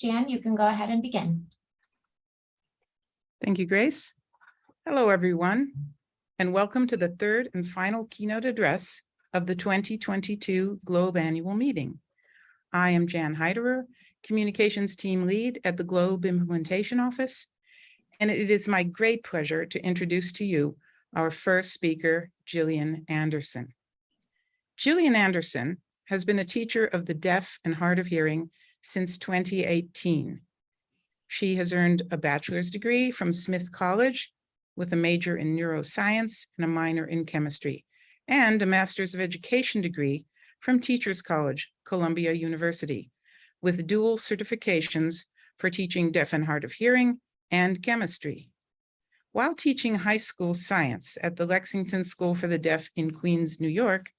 Jan, you can go ahead and begin. Thank you, Grace. Hello, everyone, and welcome to the third and final keynote address of the 2022 Globe Annual Meeting. I am Jan Heiderer, Communications Team Lead at the Globe Implementation Office, and it is my great pleasure to introduce to you our first speaker, Jillian Anderson. Jillian Anderson has been a teacher of the deaf and hard of hearing since 2018. She has earned a bachelor's degree from Smith College with a major in neuroscience and a minor in chemistry, and a master's of education degree from Teachers College, Columbia University, with dual certifications for teaching deaf and hard of hearing and chemistry. While teaching high school science at the Lexington School for the Deaf in Queens, New York,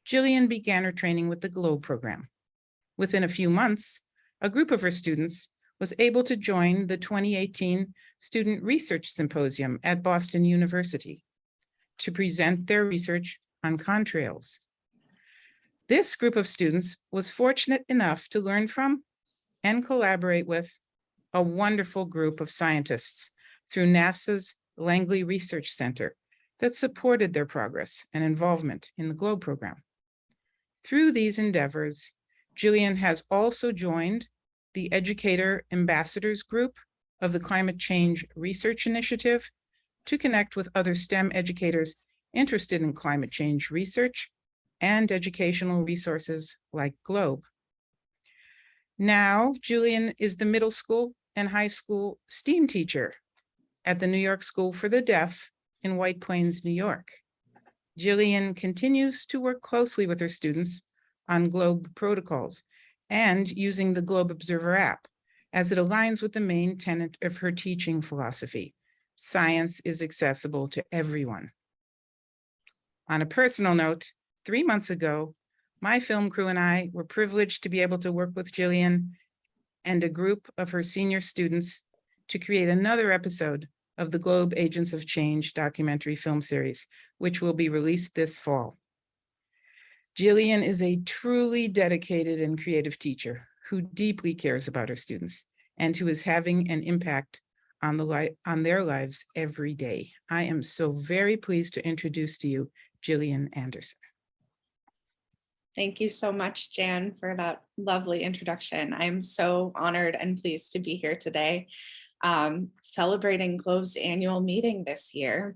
Jillian began her training with the GLOBE program. Within a few months, a group of her students was able to join the 2018 Student Research Symposium at Boston University to present their research on contrails. This group of students was fortunate enough to learn from and collaborate with a wonderful group of scientists through NASA's Langley Research Center that supported their progress and involvement in the GLOBE program. Through these endeavors, Jillian has also joined the Educator Ambassadors Group of the Climate Change Research Initiative to connect with other STEM educators interested in climate change research and educational resources like GLOBE. Now, Jillian is the middle school and high school STEAM teacher at the New York School for the Deaf in White Plains, New York. Jillian continues to work closely with her students on GLOBE protocols and using the GLOBE Observer app, as it aligns with the main tenet of her teaching philosophy: science is accessible to everyone. On a personal note, 3 months ago, my film crew and I were privileged to be able to work with Jillian and a group of her senior students to create another episode of the GLOBE Agents of Change documentary film series, which will be released this fall. Jillian is a truly dedicated and creative teacher who deeply cares about her students and who is having an impact on their lives every day. I am so very pleased to introduce to you Jillian Anderson. Thank you so much, Jan, for that lovely introduction. I'm so honored and pleased to be here today, celebrating GLOBE's annual meeting this year.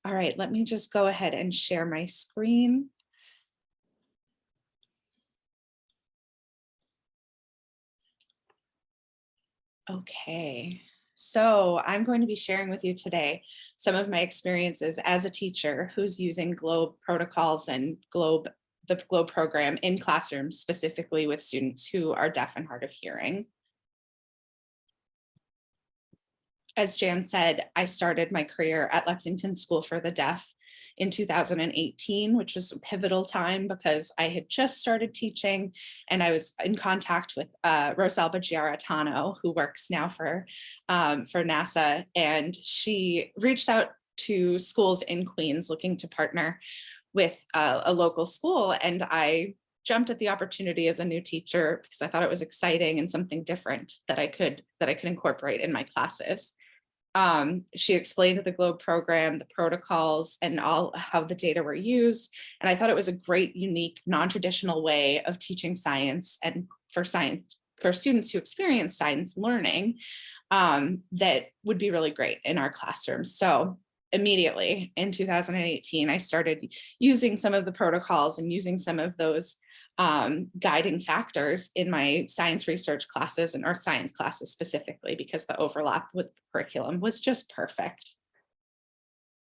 All right, let me just go ahead and share my screen. Okay, so I'm going to be sharing with you today some of my experiences as a teacher who's using GLOBE protocols and the GLOBE program in classrooms, specifically with students who are deaf and hard of hearing. As Jan said, I started my career at Lexington School for the Deaf in 2018, which was a pivotal time because I had just started teaching and I was in contact with Rosalba Giarratano, who works now for NASA, and she reached out to schools in Queens looking to partner with a local school, and I jumped at the opportunity as a new teacher because I thought it was exciting and something different that I could incorporate in my classes. She explained the GLOBE program, the protocols, and all how the data were used. And I thought it was a great, unique, non-traditional way of teaching science and for students to experience science learning that would be really great in our classrooms. So immediately in 2018, I started using some of the protocols and using some of those guiding factors in my science research classes and earth science classes specifically, because the overlap with the curriculum was just perfect.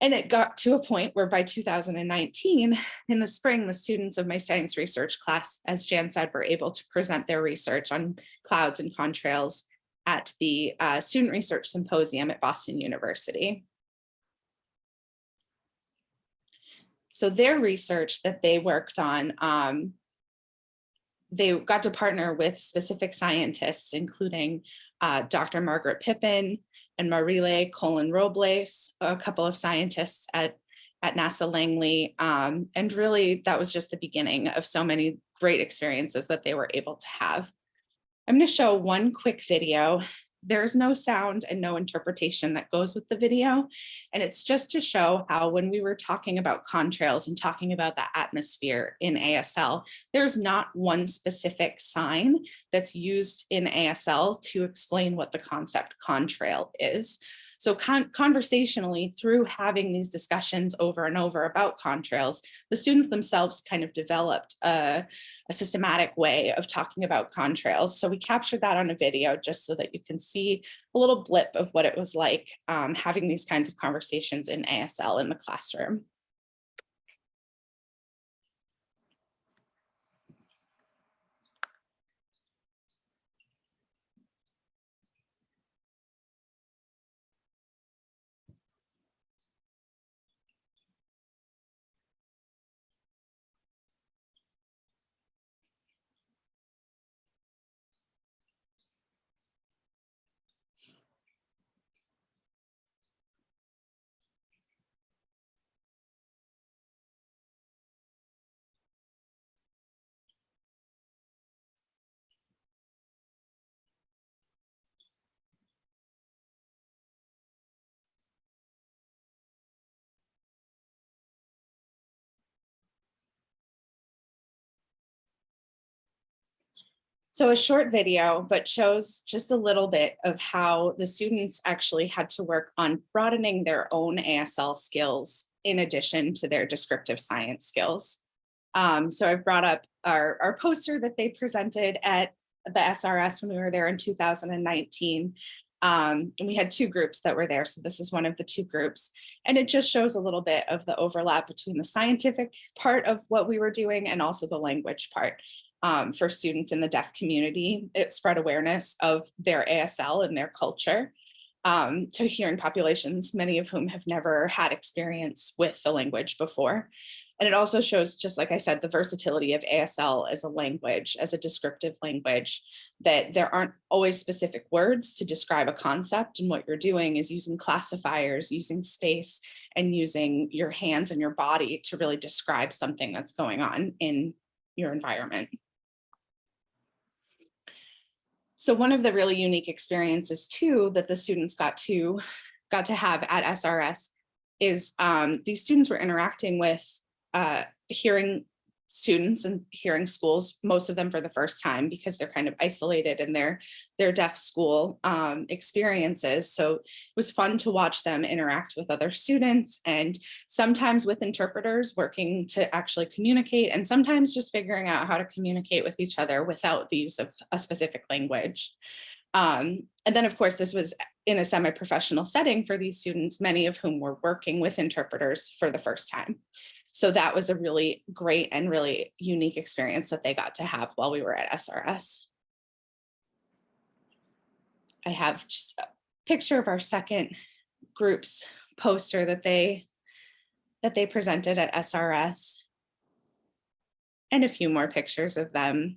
And it got to a point where by 2019, in the spring, the students of my science research class, as Jan said, were able to present their research on clouds and contrails at the Student Research Symposium at Boston University. So their research that they worked on, they got to partner with specific scientists, including Dr. Margaret Pippin and Marile Colin-Robles, a couple of scientists at NASA Langley. And really, that was just the beginning of so many great experiences that they were able to have. I'm going to show one quick video. There's no sound and no interpretation that goes with the video. And it's just to show how when we were talking about contrails and talking about the atmosphere in ASL, there's not one specific sign that's used in ASL to explain what the concept contrail is. So conversationally, through having these discussions over and over about contrails, the students themselves kind of developed a systematic way of talking about contrails. So we captured that on a video just so that you can see a little blip of what it was like having these kinds of conversations in ASL in the classroom. So a short video, but shows just a little bit of how the students actually had to work on broadening their own ASL skills in addition to their descriptive science skills. So I've brought up our poster that they presented at the SRS when we were there in 2019. And we had two groups that were there. So this is one of the two groups. And it just shows a little bit of the overlap between the scientific part of what we were doing and also the language part. For students in the deaf community. It spread awareness of their ASL and their culture to hearing populations, many of whom have never had experience with the language before. And it also shows, just like I said, the versatility of ASL as a language, as a descriptive language, that there aren't always specific words to describe a concept. And what you're doing is using classifiers, using space, and using your hands and your body to really describe something that's going on in your environment. So one of the really unique experiences too that the students got to have at SRS is these students were interacting with hearing students and hearing schools, most of them for the first time because they're kind of isolated in their deaf school experiences. So it was fun to watch them interact with other students and sometimes with interpreters working to actually communicate and sometimes just figuring out how to communicate with each other without the use of a specific language. And then of course, this was in a semi-professional setting for these students, many of whom were working with interpreters for the first time. So that was a really great and really unique experience that they got to have while we were at SRS. I have just a picture of our second group's poster that they presented at SRS and a few more pictures of them.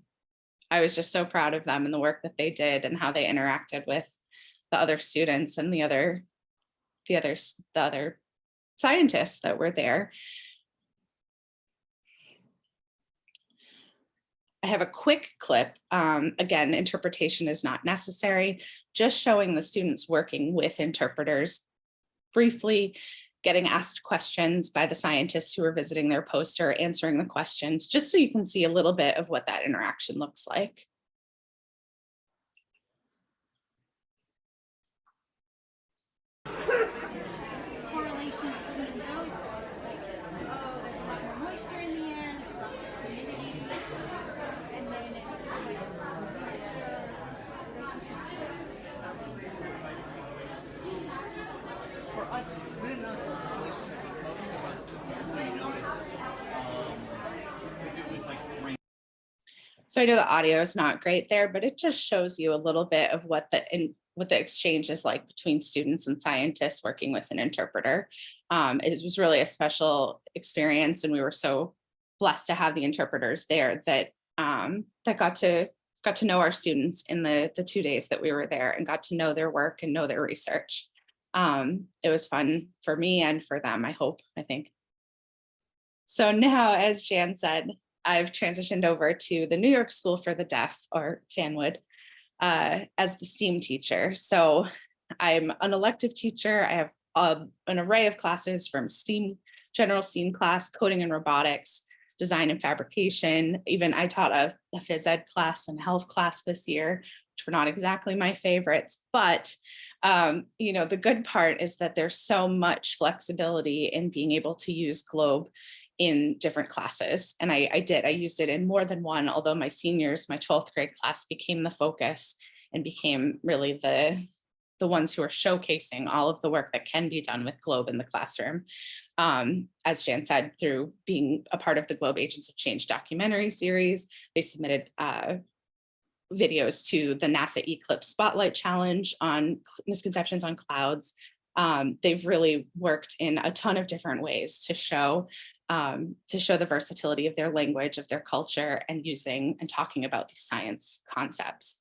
I was just so proud of them and the work that they did and how they interacted with the other students and the other scientists that were there. I have a quick clip. Again, interpretation is not necessary, just showing the students working with interpreters, briefly getting asked questions by the scientists who were visiting their poster, answering the questions, just so you can see a little bit of what that interaction looks like. Correlation between those. Oh, there's a lot more moisture in the air, there's a lot more humidity, and then temperature relationships there. For us, we didn't notice this relationship, but most of us really noticed if it was like rain. So I know the audio is not great there, but it just shows you a little bit of what the exchange is like between students and scientists working with an interpreter. It was really a special experience, and we were so blessed to have the interpreters there that got to know our students in the 2 days that we were there and got to know their work and know their research. It was fun for me and for them, I think. So now, as Jan said, I've transitioned over to the New York School for the Deaf, or FANWD. as the STEAM teacher. So I'm an elective teacher. I have an array of classes from STEAM, general STEAM class, coding and robotics, design and fabrication. Even I taught a phys ed class and health class this year, which were not exactly my favorites, but you know, the good part is that there's so much flexibility in being able to use Globe in different classes. And I used it in more than one, although my seniors, my 12th grade class became the focus and became really the ones who are showcasing all of the work that can be done with Globe in the classroom. As Jan said, through being a part of the Globe Agents of Change documentary series, they submitted videos to the NASA Eclipse Spotlight Challenge on misconceptions on clouds. They've really worked in a ton of different ways to show the versatility of their language, of their culture, and using and talking about these science concepts.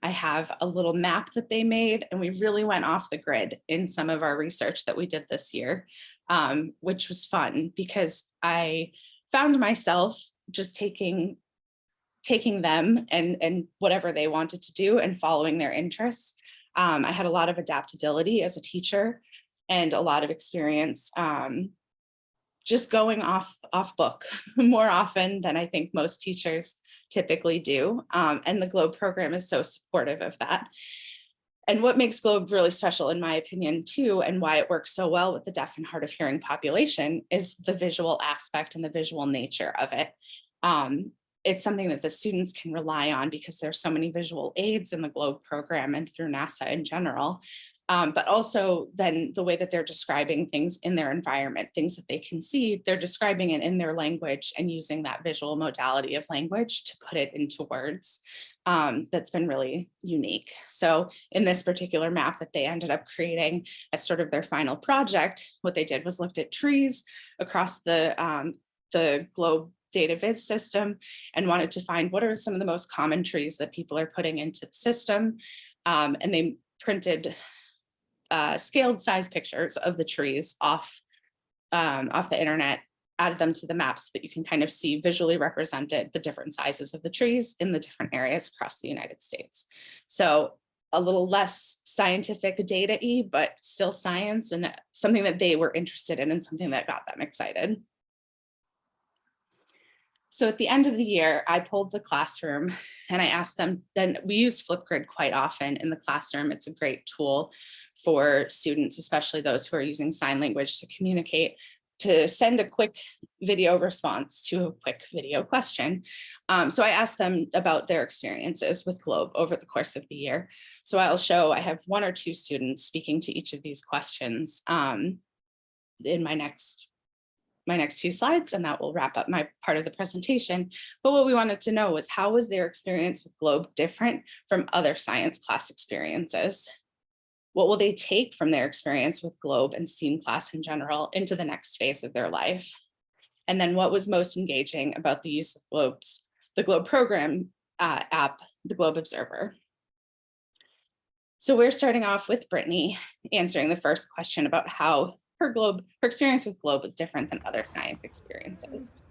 I have a little map that they made, and we really went off the grid in some of our research that we did this year, which was fun because I found myself just taking them and whatever they wanted to do and following their interests. I had a lot of adaptability as a teacher and a lot of experience just going off book more often than I think most teachers typically do. And the Globe program is so supportive of that. And what makes Globe really special, in my opinion, too, and why it works so well with the deaf and hard of hearing population is the visual aspect and the visual nature of it. It's something that the students can rely on because there's so many visual aids in the Globe program and through NASA in general. But also then the way that they're describing things in their environment, things that they can see, they're describing it in their language and using that visual modality of language to put it into words. That's been really unique. So in this particular map that they ended up creating as sort of their final project, what they did was looked at trees across the Globe data viz system and wanted to find what are some of the most common trees that people are putting into the system. And they printed scaled size pictures of the trees off the internet, added them to the map so that you can kind of see visually represented the different sizes of the trees in the different areas across the United States. So a little less scientific data-y, but still science and something that they were interested in and something that got them excited. So at the end of the year, I pulled the classroom and I asked them, then we use Flipgrid quite often in the classroom. It's a great tool for students, especially those who are using sign language to communicate, to send a quick video response to a quick video question. So I asked them about their experiences with Globe over the course of the year. So I have 1 or 2 students speaking to each of these questions in my next few slides, and that will wrap up my part of the presentation. But what we wanted to know was, how was their experience with Globe different from other science class experiences? What will they take from their experience with Globe and STEAM class in general into the next phase of their life? And then what was most engaging about the use of the Globe program app, the Globe Observer? So we're starting off with Brittany answering the first question about how her experience with Globe was different than other science experiences.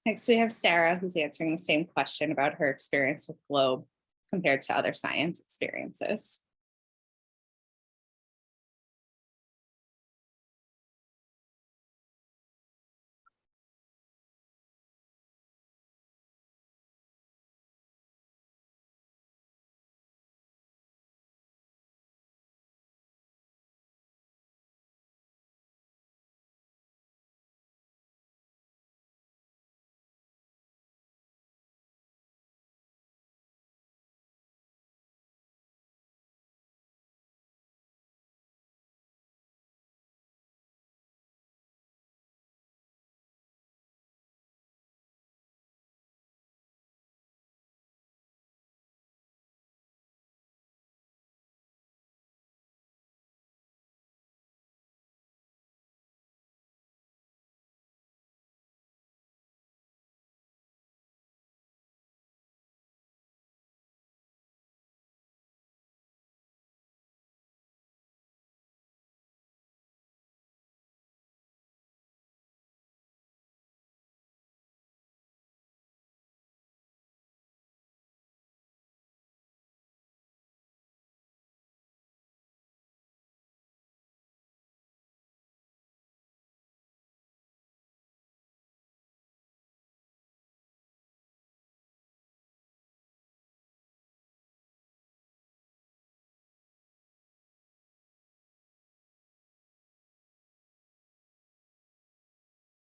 Next, we have Sarah, who's answering the same question about her experience with Globe compared to other science experiences.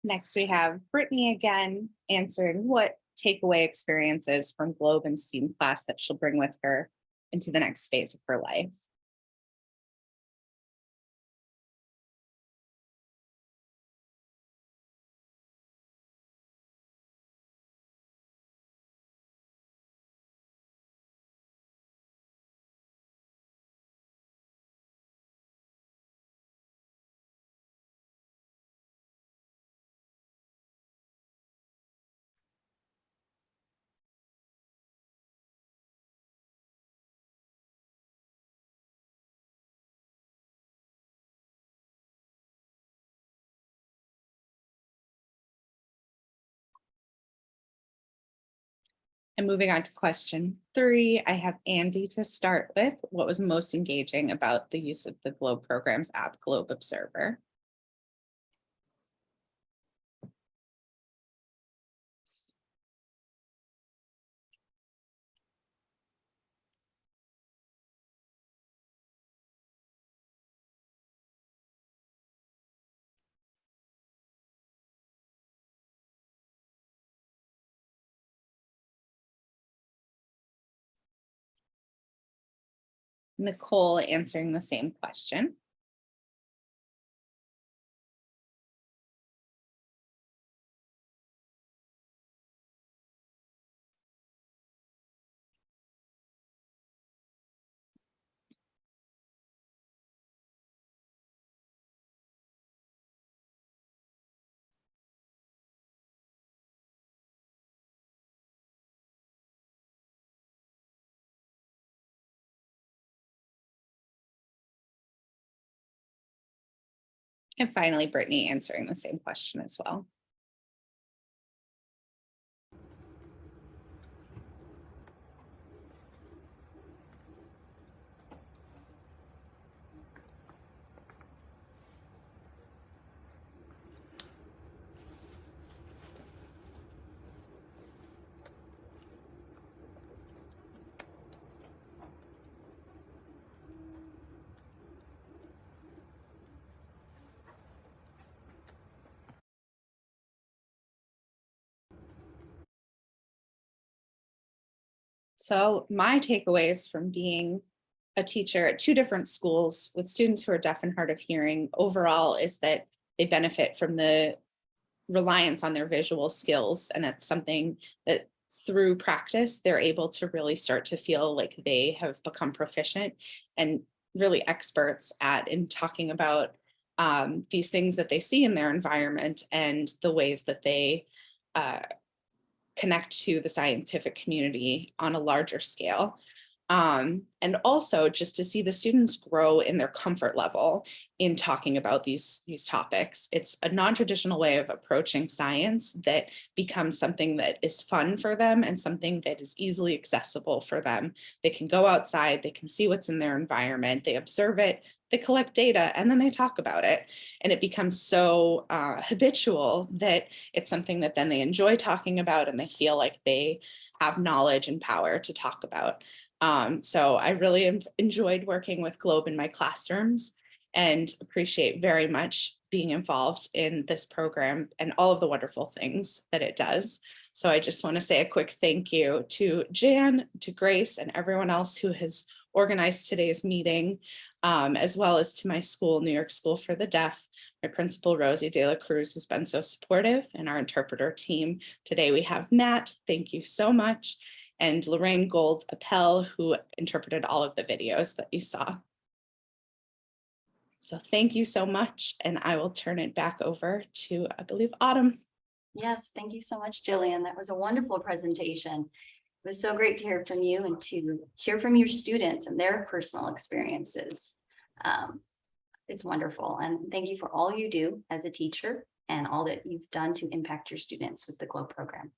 Next, we have Brittany again answering what takeaway experiences from Globe and STEAM class that she'll bring with her into the next phase of her life. And moving on to question 3, I have Andy to start with. What was most engaging about the use of the Globe Programs app, Globe Observer? Nicole answering the same question. And finally, Brittany answering the same question as well. So my takeaways from being a teacher at 2 different schools with students who are deaf and hard of hearing overall is that they benefit from the reliance on their visual skills. And it's something that through practice, they're able to really start to feel like they have become proficient and really experts at in talking about these things that they see in their environment and the ways that they connect to the scientific community on a larger scale. And also just to see the students grow in their comfort level in talking about these topics. It's a non-traditional way of approaching science that becomes something that is fun for them and something that is easily accessible for them. They can go outside, they can see what's in their environment, they observe it, they collect data, and then they talk about it. And it becomes so habitual that it's something that then they enjoy talking about and they feel like they have knowledge and power to talk about. So I really enjoyed working with Globe in my classrooms and appreciate very much being involved in this program and all of the wonderful things that it does. So I just want to say a quick thank you to Jan, to Grace, and everyone else who has organized today's meeting, as well as to my school, New York School for the Deaf, my principal, Rosie De La Cruz, who's been so supportive, and our interpreter team. Today we have Matt, thank you so much, and Lorraine Gold Appel, who interpreted all of the videos that you saw. So thank you so much, and I will turn it back over to, I believe, Autumn. Yes, thank you so much, Jillian. That was a wonderful presentation. It was so great to hear from you and to hear from your students and their personal experiences. It's wonderful, and thank you for all you do as a teacher and all that you've done to impact your students with the Globe program.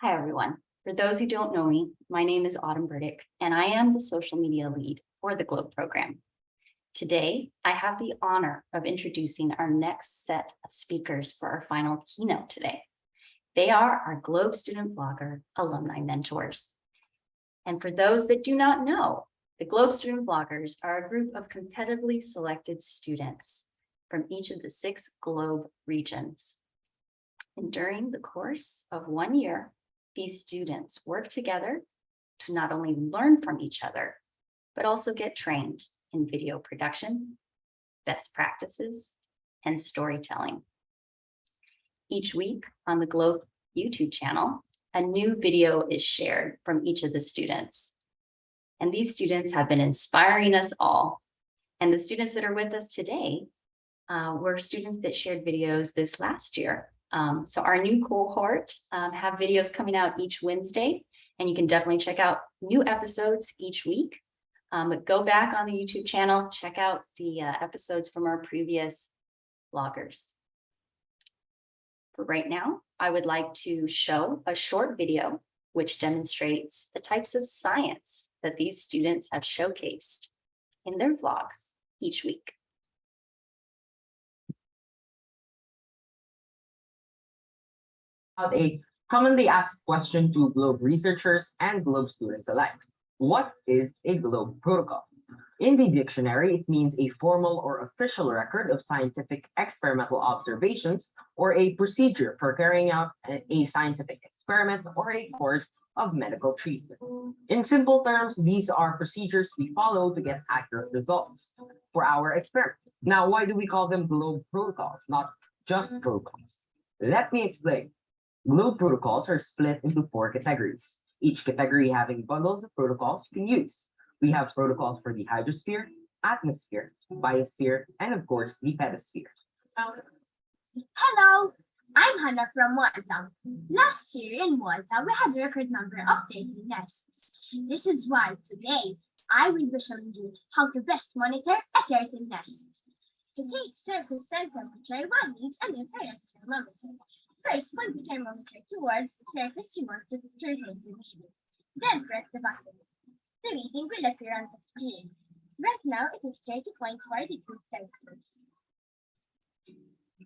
Hi, everyone. For those who don't know me, my name is Autumn Burdick, and I am the social media lead for the Globe program. Today, I have the honor of introducing our next set of speakers for our final keynote today. They are our Globe Student Blogger alumni mentors. And for those that do not know, the Globe Student Bloggers are a group of competitively selected students from each of the 6 Globe regions. And during the course of 1 year, these students work together to not only learn from each other, but also get trained in video production, best practices, and storytelling. Each week on the Globe YouTube channel, a new video is shared from each of the students. And these students have been inspiring us all. And the students that are with us today were students that shared videos this last year. So our new cohort have videos coming out each Wednesday, and you can definitely check out new episodes each week. But go back on the YouTube channel, check out the episodes from our previous bloggers. But right now, I would like to show a short video which demonstrates the types of science that these students have showcased in their vlogs each week. A commonly asked question to Globe researchers and Globe students alike. What is a Globe protocol? In the dictionary, it means a formal or official record of scientific experimental observations or a procedure for carrying out a scientific experiment or a course of medical treatment. In simple terms, these are procedures we follow to get accurate results for our experiment. Now, why do we call them Globe protocols, not just protocols? Let me explain. Globe protocols are split into 4 categories, each category having bundles of protocols you can use. We have protocols for the hydrosphere, atmosphere, biosphere, and of course, the pedosphere. Hello, I'm Hannah from Malta. Last year in Malta, we had a record number of dirty nests. This is why today I will be showing you how to best monitor a dirty nest. To take surface cell temperature, one needs an infrared thermometer. First, point the thermometer towards the surface you want to read the reading. Then press the button. The reading will appear on the screen. Right now, it is 30.4 degrees Celsius.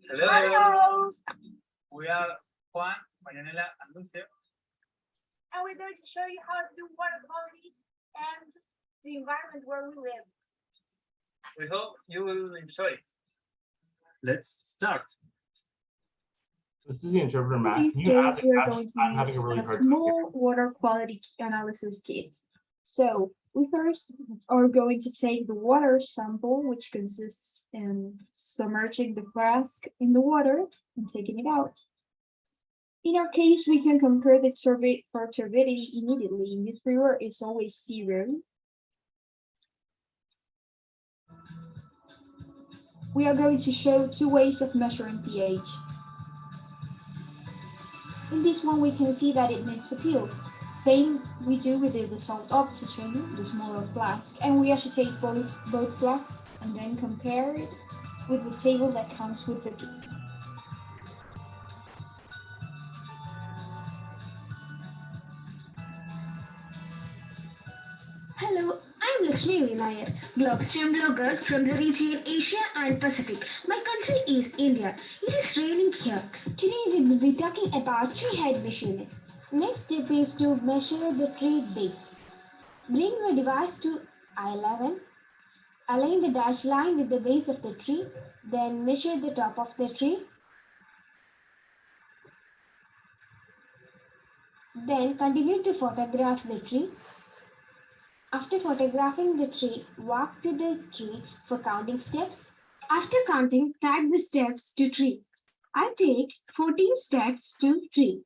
Hello. We are Juan, Marianela, and Lucio. And we're going to show you how to do water quality and the environment where we live. We hope you will enjoy it. Let's start. This is the interpreter, Matt. These Can you add days, the we're caption? going to I'm having use a really a hard time small water quality analysis kit. So we first are going to take the water sample, which consists in submerging the flask in the water and taking it out. In our case, we can compare the turbidity immediately. In this river, it's always 0. We are going to show 2 ways of measuring pH. In this one, we can see that it makes a pill. Same we do with the salt oxygen, the smaller flask, and we actually take both flasks and then compare it with the table that comes with the kit. Hello, I'm Lakshmi Vinayak, Globstream blogger from the region Asia and Pacific. My country is India. It is raining here. Today we will be talking about tree height measurements. Next step is to measure the tree base. Bring your device to eye level. Align the dashed line with the base of the tree. Then measure the top of the tree. Then continue to photograph the tree. After photographing the tree, walk to the tree for counting steps. After counting, tag the steps to tree. I take 14 steps to tree.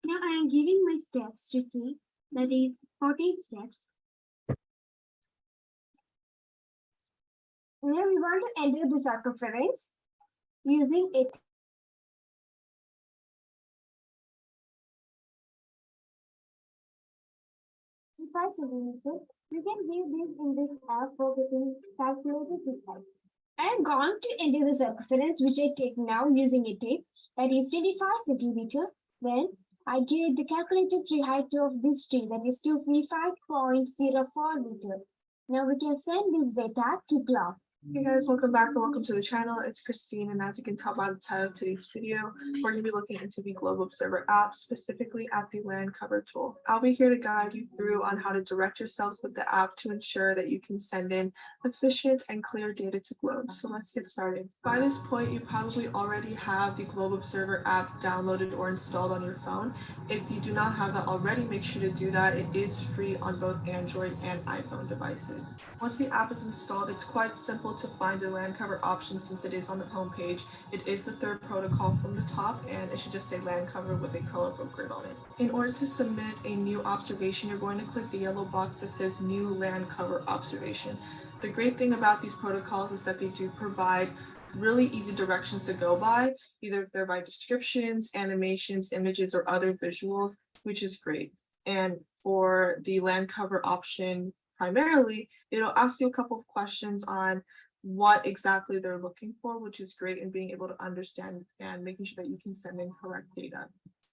Now I am giving my steps to tree, that is 14 steps. Now we want to enter the circumference using it. Centimeters. You can give this in this app for getting calculated this height. I am going to enter the circumference which I take now using a tape, that is 25 centimeter. Then I give the calculated tree height of this tree, that is 235.04 meter. Now we can send this data to Cloud. Hey guys, welcome back and welcome to the channel. It's Christine, and as you can tell by the title of today's video, we're going to be looking into the Globe Observer app, specifically at the land cover tool. I'll be here to guide you through on how to direct yourself with the app to ensure that you can send in efficient and clear data to Globe. So let's get started. By this point, you probably already have the Globe Observer app downloaded or installed on your phone. If you do not have that already, make sure to do that. It is free on both Android and iPhone devices. Once the app is installed, it's quite simple to find the land cover option since it is on the home page. It is the third protocol from the top, and it should just say land cover with a colorful grid on it. In order to submit a new observation, you're going to click the yellow box that says new land cover observation. The great thing about these protocols is that they do provide really easy directions to go by, either if they're by descriptions, animations, images, or other visuals, which is great. And for the land cover option, primarily, it'll ask you a couple of questions on what exactly they're looking for, which is great in being able to understand and making sure that you can send in correct data.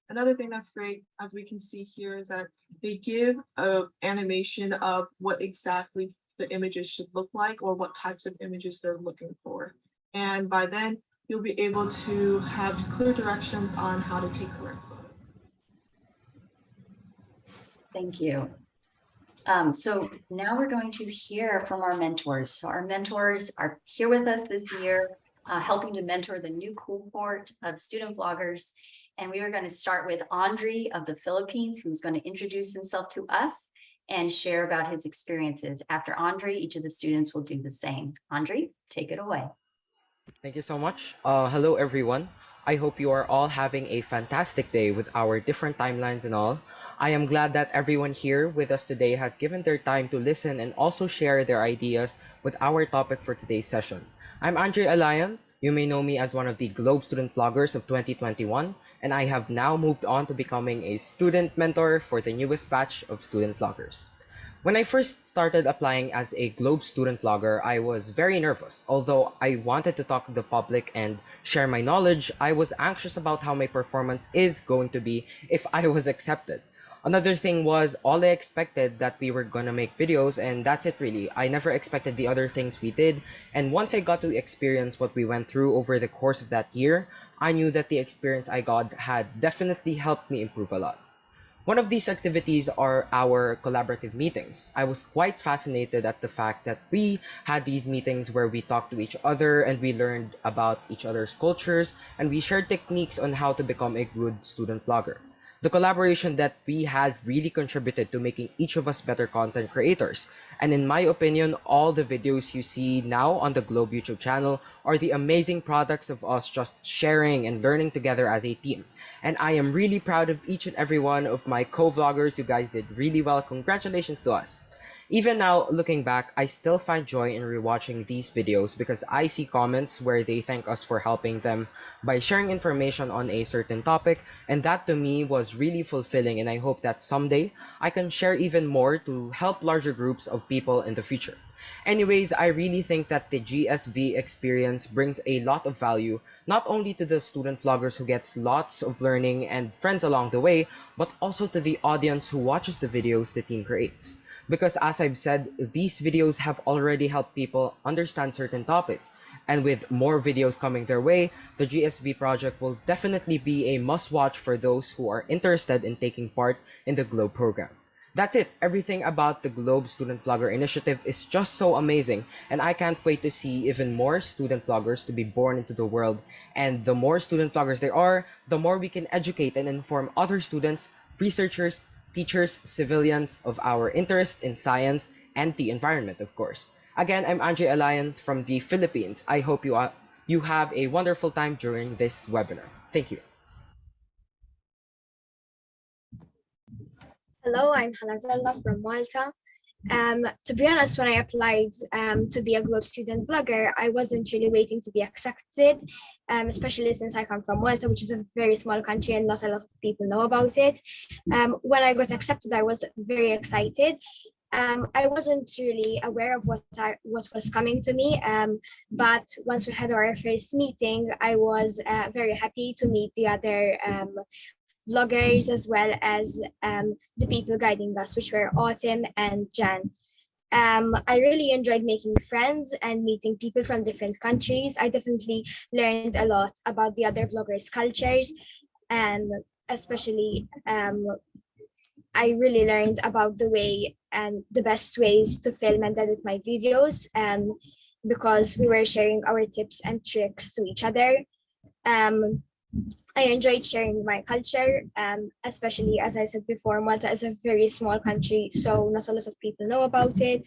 Another thing that's great, as we can see here, is that they give an animation of what exactly the images should look like or what types of images they're looking for. And by then, you'll be able to have clear directions on how to take correct photos. Thank you. So now we're going to hear from our mentors. So our mentors are here with us this year, helping to mentor the new cohort of student vloggers. And we are going to start with Andre of the Philippines, who's going to introduce himself to us and share about his experiences. After Andre, each of the students will do the same. Andre, take it away. Thank you so much. Hello, everyone. I hope you are all having a fantastic day with our different timelines and all. I am glad that everyone here with us today has given their time to listen and also share their ideas with our topic for today's session. I'm Andre Alayan. You may know me as one of the Globe Student Vloggers of 2021, and I have now moved on to becoming a student mentor for the newest batch of student vloggers. When I first started applying as a Globe student vlogger, I was very nervous. Although I wanted to talk to the public and share my knowledge, I was anxious about how my performance is going to be if I was accepted. Another thing was, all I expected that we were gonna make videos, and that's it really. I never expected the other things we did, and once I got to experience what we went through over the course of that year, I knew that the experience I got had definitely helped me improve a lot. One of these activities are our collaborative meetings. I was quite fascinated at the fact that we had these meetings where we talked to each other and we learned about each other's cultures and we shared techniques on how to become a good student vlogger. The collaboration that we had really contributed to making each of us better content creators. And in my opinion, all the videos you see now on the Globe YouTube channel are the amazing products of us just sharing and learning together as a team. And I am really proud of each and every one of my co-vloggers. You guys did really well. Congratulations to us. Even now, looking back, I still find joy in rewatching these videos because I see comments where they thank us for helping them by sharing information on a certain topic, and that to me was really fulfilling, and I hope that someday I can share even more to help larger groups of people in the future. Anyways, I really think that the GSV experience brings a lot of value, not only to the student vloggers who gets lots of learning and friends along the way, but also to the audience who watches the videos the team creates. Because as I've said, these videos have already helped people understand certain topics. And with more videos coming their way, the GSV project will definitely be a must-watch for those who are interested in taking part in the GLOBE program. That's it. Everything about the Globe Student Vlogger Initiative is just so amazing, and I can't wait to see even more student vloggers to be born into the world. And the more student vloggers there are, the more we can educate and inform other students, researchers, teachers, civilians of our interest in science and the environment, of course. Again, I'm Andre Alayan from the Philippines. I hope you have a wonderful time during this webinar. Thank you. Hello, I'm Hanavella from Malta. To be honest, when I applied to be a Globe student blogger, I wasn't really waiting to be accepted, especially since I come from Malta, which is a very small country and not a lot of people know about it. When I got accepted, I was very excited. I wasn't really aware of what was coming to me, but once we had our first meeting, I was very happy to meet the other vloggers as well as the people guiding us, which were Autumn and Jan. I really enjoyed making friends and meeting people from different countries. I definitely learned a lot about the other vloggers' cultures, and especially I really learned about the way and the best ways to film and edit my videos, because we were sharing our tips and tricks to each other. I enjoyed sharing my culture, especially as I said before, Malta is a very small country, so not a lot of people know about it.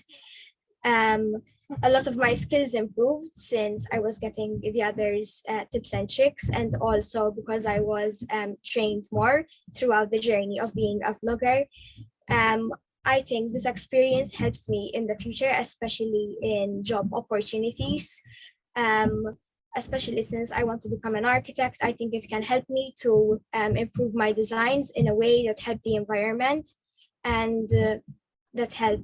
A lot of my skills improved since I was getting the others' tips and tricks, and also because I was trained more throughout the journey of being a vlogger. I think this experience helps me in the future, especially in job opportunities. Especially since I want to become an architect, I think it can help me to improve my designs in a way that help the environment and that help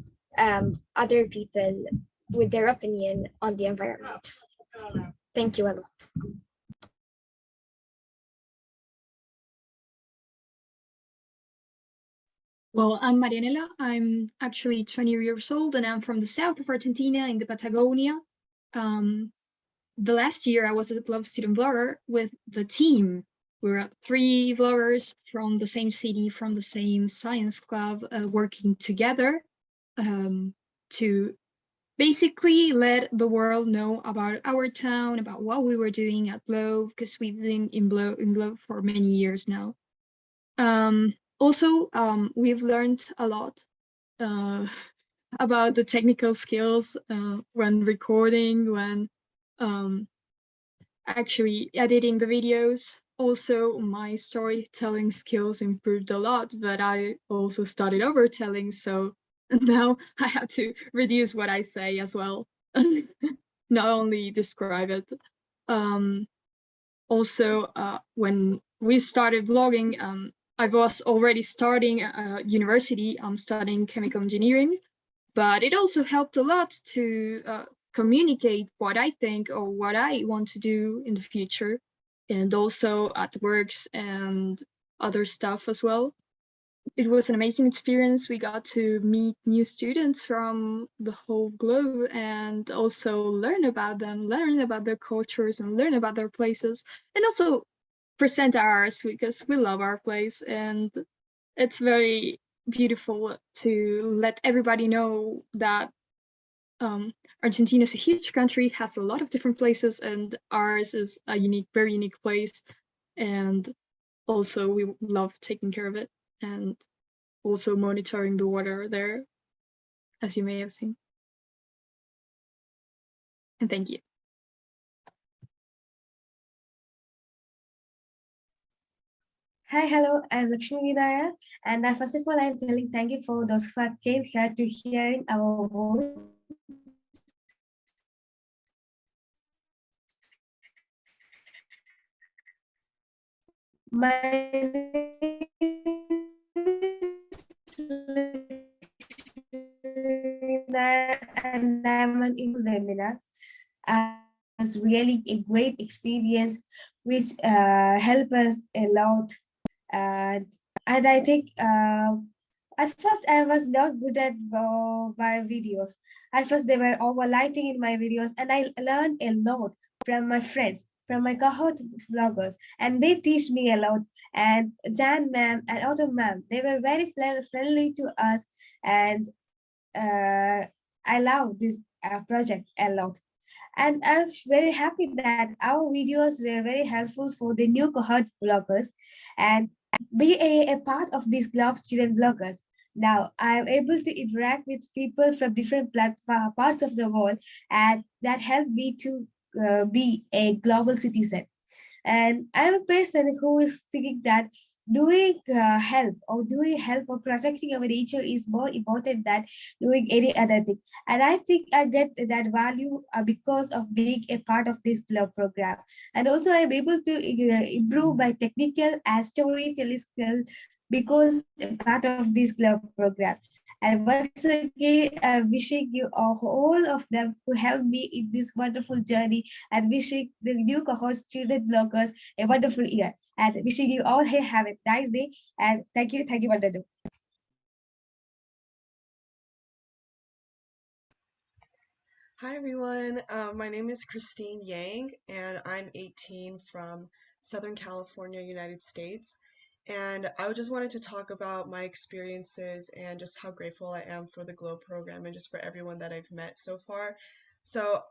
other people with their opinion on the environment. Thank you a lot. Well, I'm Marianela. I'm actually 20 years old and I'm from the south of Argentina in the Patagonia. The last year I was a Globe student vlogger with the team. We were 3 vloggers from the same city, from the same science club, working together to basically let the world know about our town, about what we were doing at Globe, because we've been in Globe for many years now. Also, we've learned a lot about the technical skills when recording, when actually editing the videos. Also, my storytelling skills improved a lot, but I also started over telling, so now I have to reduce what I say as well, not only describe it. Also, when we started vlogging, I was already starting university. I'm studying chemical engineering, but it also helped a lot to communicate what I think or what I want to do in the future, and also at works and other stuff as well. It was an amazing experience. We got to meet new students from the whole globe and also learn about them, learn about their cultures and learn about their places, and also present ours because we love our place, and it's very beautiful to let everybody know that Argentina is a huge country, has a lot of different places, and ours is a unique, very unique place. And also we love taking care of it and also monitoring the water there, as you may have seen. And thank you. Hi, hello, I'm Lakshmi Vidaya, and first of all, I'm telling thank you for those who came here to hearing our voice. My name is and I'm an webinar. It's really a great experience, which help us a lot. And I think at first I was not good at my videos. At first they were overlighting in my videos, and I learned a lot from my friends, from my cohort bloggers, and they teach me a lot. And Jan ma'am and Autumn ma'am, they were very friendly to us, and I love this project a lot. And I'm very happy that our videos were very helpful for the new cohort bloggers and be a part of these Globe student bloggers. Now I'm able to interact with people from different parts of the world, and that helped me to be a global citizen. And I'm a person who is thinking that doing help or protecting our nature is more important than doing any other thing. And I think I get that value because of being a part of this club program. And also I'm able to improve my technical and storytelling skills because a part of this club program. And once again, I'm wishing you all of them to help me in this wonderful journey, and wishing the new cohort student bloggers a wonderful year. And wishing you all have a nice day. And thank you, Vandana. Hi everyone, my name is Christine Yang and I'm 18 from Southern California, United States. And I just wanted to talk about my experiences and just how grateful I am for the GLOW program and just for everyone that I've met so far. So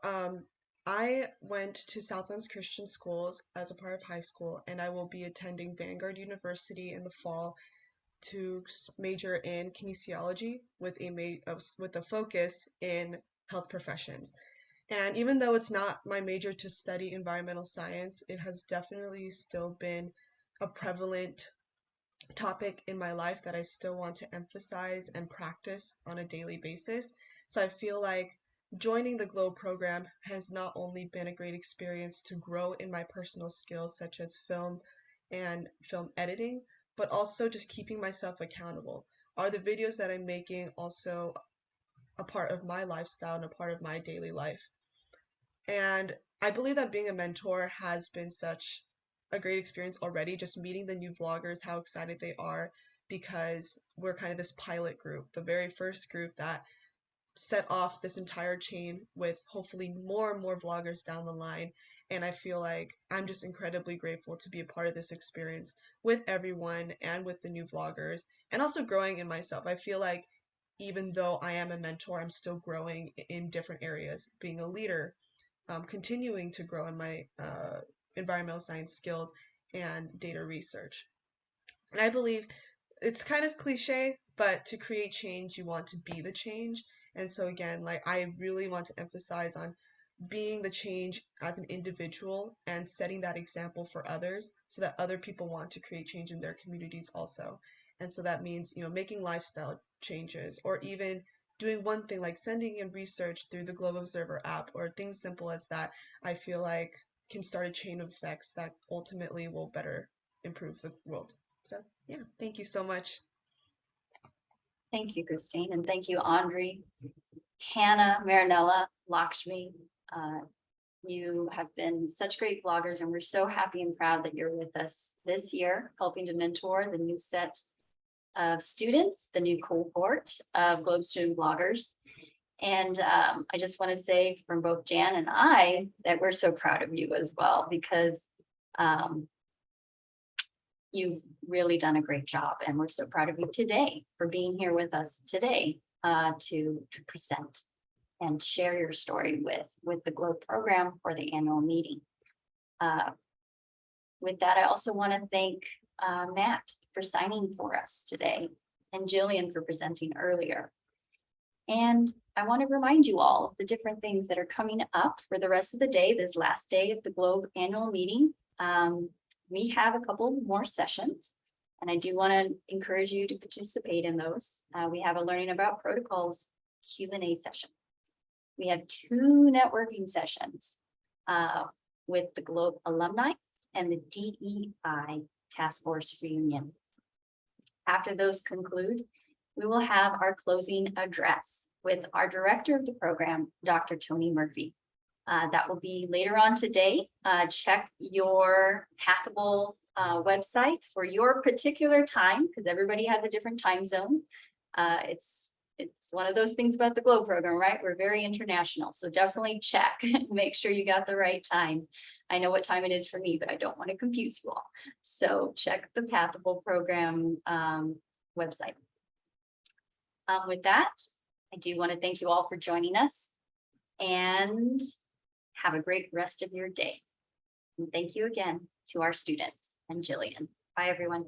I went to Southlands Christian Schools as a part of high school, and I will be attending Vanguard University in the fall to major in kinesiology with a focus in health professions. And even though it's not my major to study environmental science, it has definitely still been a prevalent topic in my life that I still want to emphasize and practice on a daily basis. So I feel like joining the GLOW program has not only been a great experience to grow in my personal skills such as film and film editing, but also just keeping myself accountable. Are the videos that I'm making also a part of my lifestyle and a part of my daily life? And I believe that being a mentor has been such a great experience already, just meeting the new vloggers, how excited they are, because we're kind of this pilot group, the very first group that set off this entire chain with hopefully more and more vloggers down the line. And I feel like I'm just incredibly grateful to be a part of this experience with everyone and with the new vloggers, and also growing in myself. I feel like even though I am a mentor, I'm still growing in different areas, being a leader, continuing to grow in my environmental science skills and data research. And I believe it's kind of cliche, but to create change, you want to be the change. And so again, like I really want to emphasize on being the change as an individual and setting that example for others so that other people want to create change in their communities also. And so that means, making lifestyle changes, or even doing one thing like sending in research through the Globe Observer app, or things simple as that, I feel like can start a chain of effects that ultimately will better improve the world. So yeah, thank you so much. Thank you, Christine, and thank you, Andre, Hannah, Marinella, Lakshmi. You have been such great bloggers, and we're so happy and proud that you're with us this year, helping to mentor the new set of students, the new cohort of Globe student bloggers. And I just want to say from both Jan and I that we're so proud of you as well, because you've really done a great job, and we're so proud of you today for being here with us today to present and share your story with the GLOBE program for the annual meeting. With that, I also want to thank Matt for signing for us today, and Jillian for presenting earlier. And I want to remind you all of the different things that are coming up for the rest of the day, this last day of the GLOBE annual meeting. We have a couple more sessions. And I do want to encourage you to participate in those. We have a learning about protocols Q&A session. We have 2 networking sessions with the Globe alumni and the DEI Task Force Reunion. After those conclude, we will have our closing address with our director of the program, Dr. Tony Murphy. That will be later on today. Check your Pathable website for your particular time, because everybody has a different time zone. It's one of those things about the Globe program, right? We're very international, so definitely check and make sure you got the right time. I know what time it is for me, but I don't want to confuse you all. So check the Pathable program website. With that, I do want to thank you all for joining us and have a great rest of your day. And thank you again to our students and Jillian. Bye, everyone.